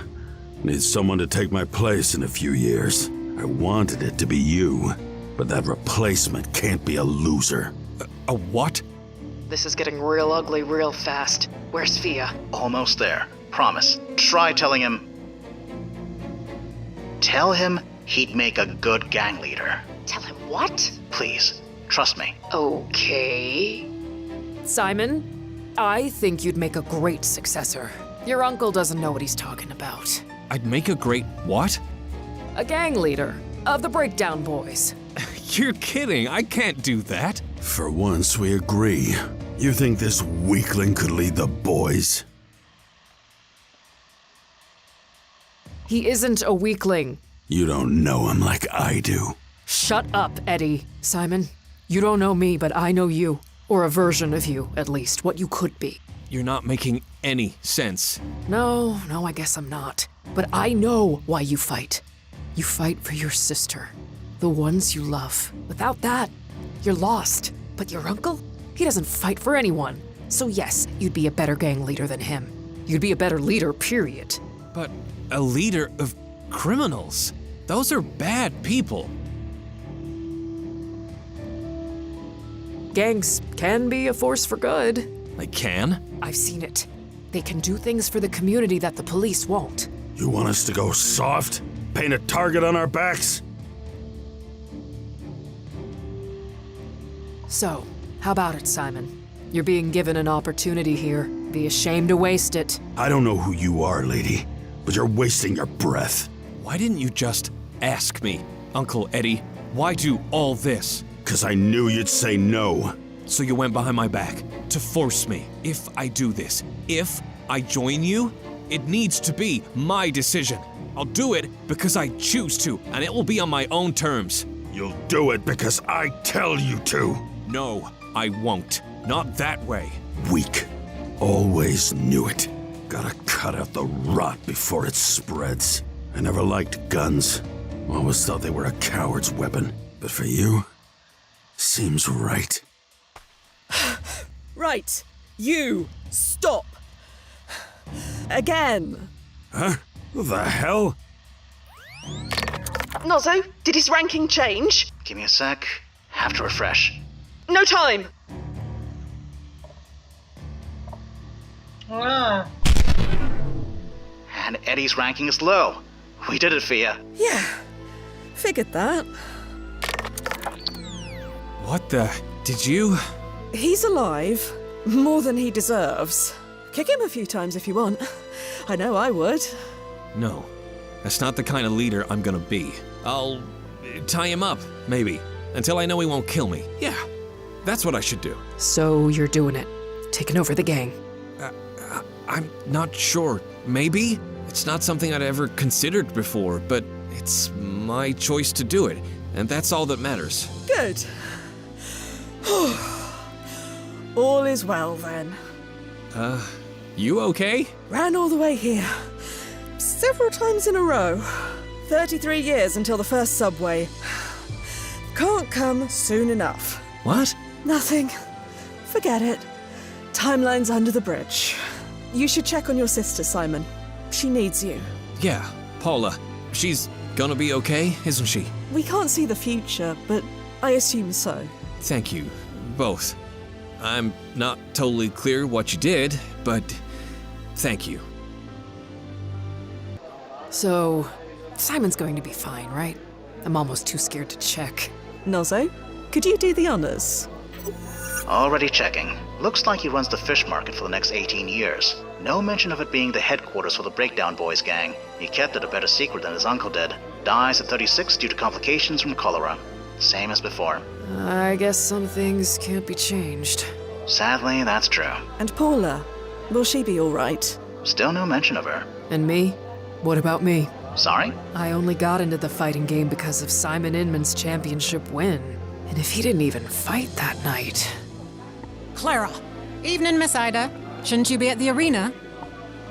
C: Need someone to take my place in a few years. I wanted it to be you, but that replacement can't be a loser.
H: A what?
D: This is getting real ugly real fast. Where's Fia?
G: Almost there. Promise. Try telling him. Tell him he'd make a good gang leader.
D: Tell him what?
G: Please, trust me.
D: Okay. Simon, I think you'd make a great successor. Your uncle doesn't know what he's talking about.
H: I'd make a great what?
D: A gang leader of the Breakdown Boys.
H: You're kidding. I can't do that.
C: For once, we agree. You think this weakling could lead the boys?
D: He isn't a weakling.
C: You don't know him like I do.
D: Shut up, Eddie. Simon, you don't know me, but I know you. Or a version of you, at least, what you could be.
H: You're not making any sense.
D: No, I guess I'm not. But I know why you fight. You fight for your sister, the ones you love. Without that, you're lost. But your uncle? He doesn't fight for anyone. So yes, you'd be a better gang leader than him. You'd be a better leader, period.
H: But a leader of criminals? Those are bad people.
D: Gangs can be a force for good.
H: They can?
D: I've seen it. They can do things for the community that the police won't.
C: You want us to go soft? Paint a target on our backs?
D: So, how about it, Simon? You're being given an opportunity here. Be ashamed to waste it.
C: I don't know who you are, lady, but you're wasting your breath.
H: Why didn't you just ask me, Uncle Eddie? Why do all this?
C: 'Cause I knew you'd say no.
H: So you went behind my back to force me. If I do this, if I join you, it needs to be my decision. I'll do it because I choose to, and it will be on my own terms.
C: You'll do it because I tell you to.
H: No, I won't. Not that way.
C: Weak. Always knew it. Gotta cut out the rot before it spreads. I never liked guns. Always thought they were a coward's weapon. But for you, seems right.
B: Right. You. Stop. Again.
C: Huh? What the hell?
E: Nozzo, did his ranking change?
G: Give me a sec. Have to refresh.
E: No time!
A: Ah.
G: And Eddie's ranking is low. We did it, Fia.
B: Yeah. Figured that.
H: What the? Did you?
B: He's alive. More than he deserves. Kick him a few times if you want. I know I would.
H: No. That's not the kind of leader I'm gonna be. I'll tie him up, maybe, until I know he won't kill me. Yeah, that's what I should do.
D: So you're doing it. Taking over the gang.
H: I'm not sure. Maybe? It's not something I'd ever considered before, but it's my choice to do it, and that's all that matters.
B: Good. All is well then.
H: You okay?
B: Ran all the way here. Several times in a row. 33 years until the first subway. Can't come soon enough.
H: What?
B: Nothing. Forget it. Timeline's under the bridge. You should check on your sister, Simon. She needs you.
H: Yeah, Paula. She's gonna be okay, isn't she?
B: We can't see the future, but I assume so.
H: Thank you, both. I'm not totally clear what you did, but thank you.
D: So, Simon's going to be fine, right? I'm almost too scared to check.
B: Nozzo, could you do the honors?
G: Already checking. Looks like he runs the fish market for the next 18 years. No mention of it being the headquarters for the Breakdown Boys gang. He kept it a better secret than his uncle did. Dies at 36 due to complications from cholera. Same as before.
D: I guess some things can't be changed.
G: Sadly, that's true.
B: And Paula, will she be all right?
G: Still no mention of her.
D: And me? What about me?
G: Sorry?
D: I only got into the fighting game because of Simon Inman's championship win. And if he didn't even fight that night...
I: Clara. Evening, Miss Ida. Shouldn't you be at the arena?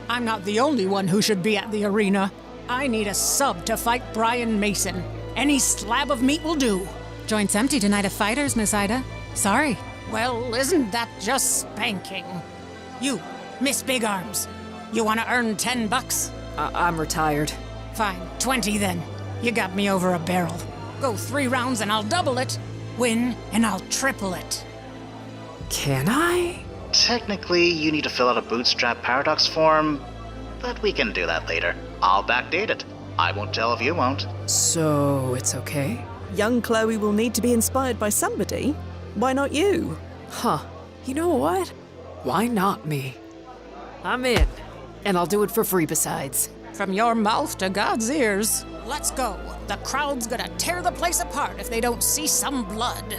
I: I'm not the only one who should be at the arena. I need a sub to fight Brian Mason. Any slab of meat will do. Joint's empty tonight of fighters, Miss Ida. Sorry. Well, isn't that just spanking? You, Miss Big Arms. You want to earn $10?
D: I'm retired.
I: Fine, 20 then. You got me over a barrel. Go 3 rounds and I'll double it. Win and I'll triple it.
D: Can I?
G: Technically, you need to fill out a bootstrap paradox form, but we can do that later. I'll backdate it. I won't tell if you won't.
D: So, it's okay?
B: Young Chloe will need to be inspired by somebody. Why not you?
D: Huh. You know what? Why not me? I'm in. And I'll do it for free besides.
I: From your mouth to God's ears. Let's go. The crowd's gonna tear the place apart if they don't see some blood.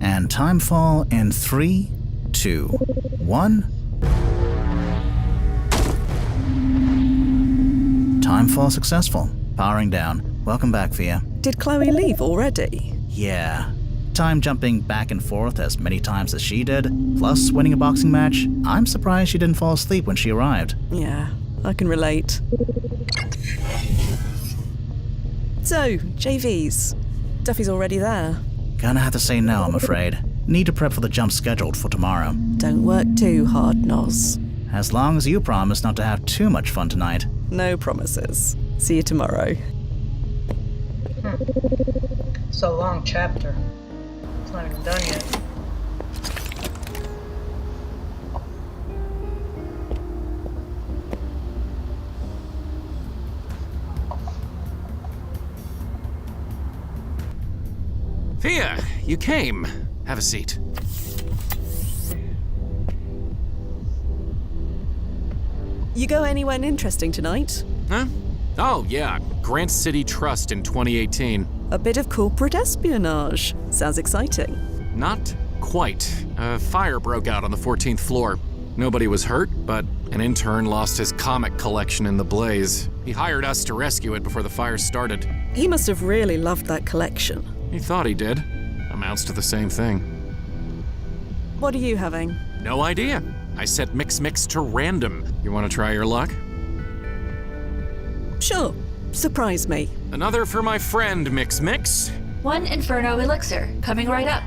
G: And timefall in 3, 2, 1. Timefall successful. Powering down. Welcome back, Fia.
B: Did Chloe leave already?
G: Yeah. Time jumping back and forth as many times as she did, plus winning a boxing match. I'm surprised she didn't fall asleep when she arrived.
B: Yeah, I can relate. So, JVs. Duffy's already there.
G: Gonna have to say no, I'm afraid. Need to prep for the jump scheduled for tomorrow.
B: Don't work too hard, Noz.
G: As long as you promise not to have too much fun tonight.
B: No promises. See you tomorrow.
A: It's a long chapter. It's not even done yet.
H: Fia, you came. Have a seat.
B: You go anywhere interesting tonight?
K: Huh? Oh, yeah. Grant City Trust in 2018.
B: A bit of corporate espionage. Sounds exciting.
K: Not quite. A fire broke out on the 14th floor. Nobody was hurt, but an intern lost his comic collection in the blaze. He hired us to rescue it before the fire started.
B: He must have really loved that collection.
K: He thought he did. Amounts to the same thing.
B: What are you having?
K: No idea. I set mix to random. You want to try your luck?
B: Sure. Surprise me.
K: Another for my friend, Mix.
L: 1 Inferno Elixir, coming right up.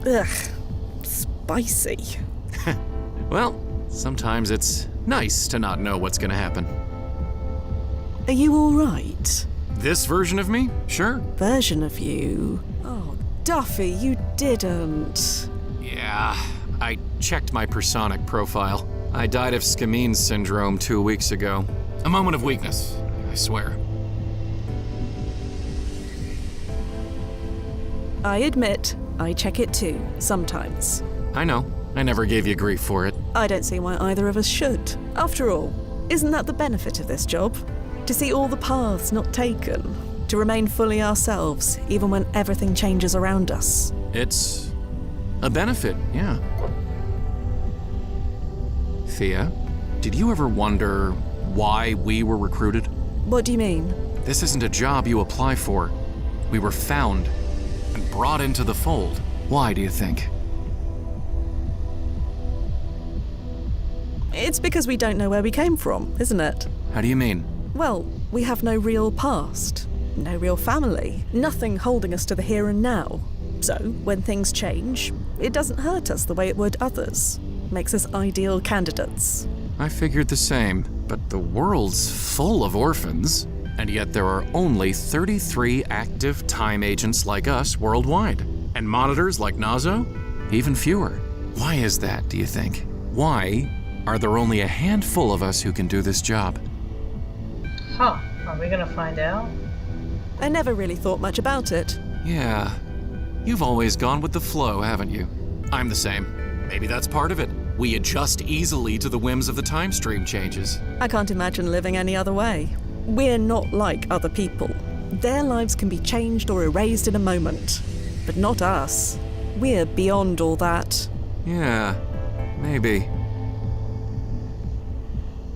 B: Ugh. Spicy.
K: Well, sometimes it's nice to not know what's gonna happen.
B: Are you alright?
K: This version of me? Sure.
B: Version of you? Oh, Duffy, you didn't.
K: Yeah, I checked my personic profile. I died of Scamine syndrome 2 weeks ago. A moment of weakness, I swear.
B: I admit, I check it too, sometimes.
K: I know. I never gave you grief for it.
B: I don't see why either of us should. After all, isn't that the benefit of this job? To see all the paths not taken. To remain fully ourselves, even when everything changes around us.
K: It's a benefit, yeah. Fia, did you ever wonder why we were recruited?
B: What do you mean?
K: This isn't a job you apply for. We were found and brought into the fold. Why, do you think?
B: It's because we don't know where we came from, isn't it?
K: How do you mean?
B: Well, we have no real past, no real family, nothing holding us to the here and now. So, when things change, it doesn't hurt us the way it would others. Makes us ideal candidates.
K: I figured the same, but the world's full of orphans, and yet there are only 33 active time agents like us worldwide. And monitors like Nazo? Even fewer. Why is that, do you think? Why are there only a handful of us who can do this job?
A: Huh. Are we gonna find out?
B: I never really thought much about it.
K: Yeah. You've always gone with the flow, haven't you? I'm the same. Maybe that's part of it. We adjust easily to the whims of the time stream changes.
B: I can't imagine living any other way. We're not like other people. Their lives can be changed or erased in a moment. But not us. We're beyond all that.
K: Yeah, maybe.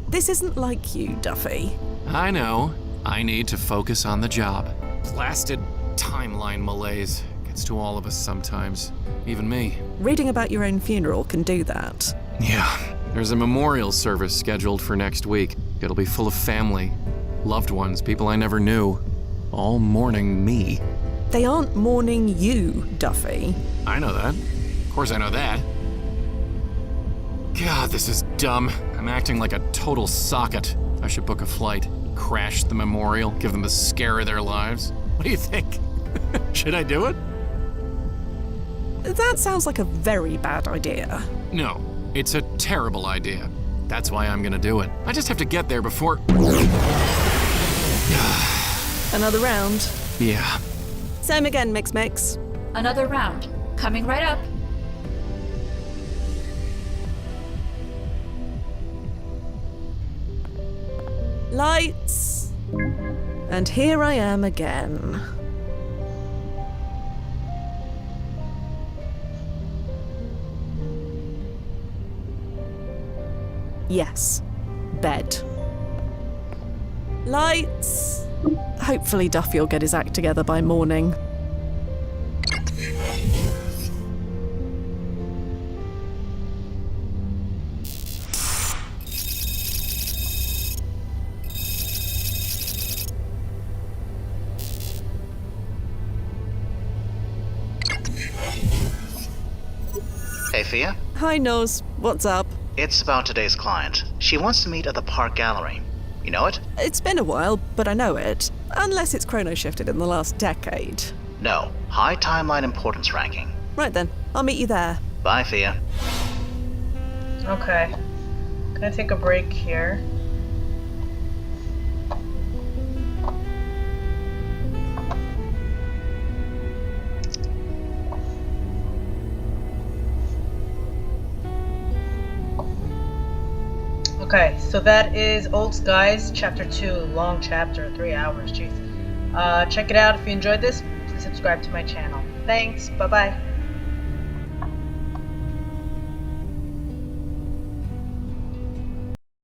B: This isn't like you, Duffy.
K: I know. I need to focus on the job. Blasted timeline malaise gets to all of us sometimes. Even me.
B: Reading about your own funeral can do that.
K: Yeah. There's a memorial service scheduled for next week. It'll be full of family, loved ones, people I never knew, all mourning me.
B: They aren't mourning you, Duffy.
K: I know that. Of course I know that. God, this is dumb. I'm acting like a total socket. I should book a flight, crash the memorial, give them the scare of their lives. What do you think? Should I do it?
B: That sounds like a very bad idea.
K: No, it's a terrible idea. That's why I'm gonna do it. I just have to get there before...
B: Another round?
K: Yeah.
B: Same again, Mix.
L: Another round. Coming right up.
B: Lights! And here I am again. Yes, bed. Lights! Hopefully Duffy will get his act together by morning.
G: Hey, Fia?
B: Hi, Nose. What's up?
G: It's about today's client. She wants to meet at the Park Gallery. You know it?
B: It's been a while, but I know it. Unless it's chrono shifted in the last decade.
G: No. High timeline importance ranking.
B: Right then, I'll meet you there.
G: Bye, Fia.
A: Okay. Gonna take a break here. Okay, so that is Old Skies, Chapter 2, long chapter, 3 hours, jeez. Check it out if you enjoyed this. Please subscribe to my channel. Thanks, bye-bye.